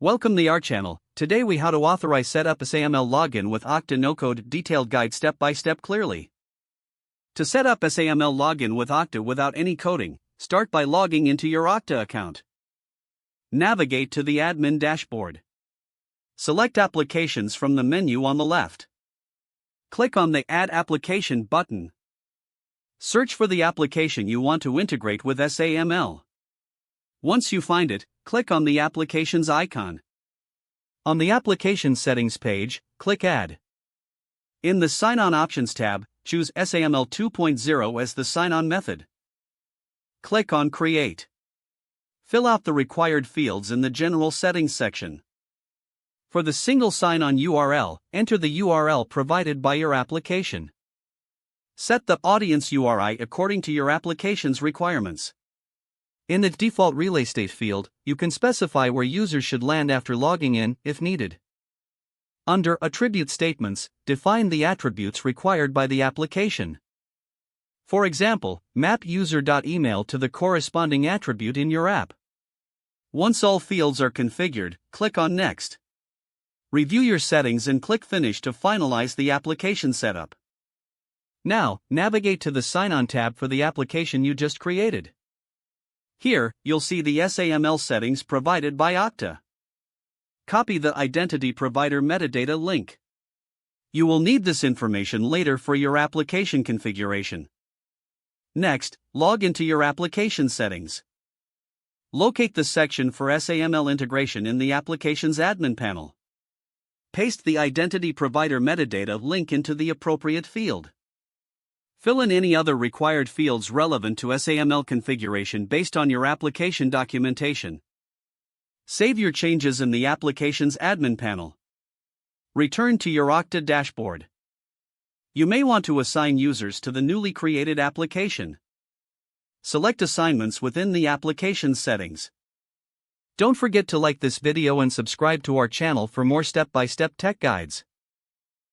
Welcome to our channel. Today we how to authorize set up a SAML login with Okta no-code detailed guide step by step clearly. To set up a SAML login with Okta without any coding, start by logging into your Okta account. Navigate to the admin dashboard. Select applications from the menu on the left. Click on the Add Application button. Search for the application you want to integrate with SAML. Once you find it, click on the application's icon. On the Application Settings page, click Add. In the Sign-on Options tab, choose SAML 2.0 as the sign-on method. Click on Create. Fill out the required fields in the General Settings section. For the single sign-on URL, enter the URL provided by your application. Set the audience URI according to your application's requirements. In the default relay state field, you can specify where users should land after logging in, if needed. Under Attribute Statements, define the attributes required by the application. For example, map user.email to the corresponding attribute in your app. Once all fields are configured, click on Next. Review your settings and click Finish to finalize the application setup. Now, navigate to the Sign-on tab for the application you just created. Here, you'll see the SAML settings provided by Okta. Copy the Identity Provider metadata link. You will need this information later for your application configuration. Next, log into your application settings. Locate the section for SAML integration in the application's admin panel. Paste the Identity Provider metadata link into the appropriate field. Fill in any other required fields relevant to SAML configuration based on your application documentation. Save your changes in the application's admin panel. Return to your Okta dashboard. You may want to assign users to the newly created application. Select assignments within the application settings. Don't forget to like this video and subscribe to our channel for more step-by-step tech guides.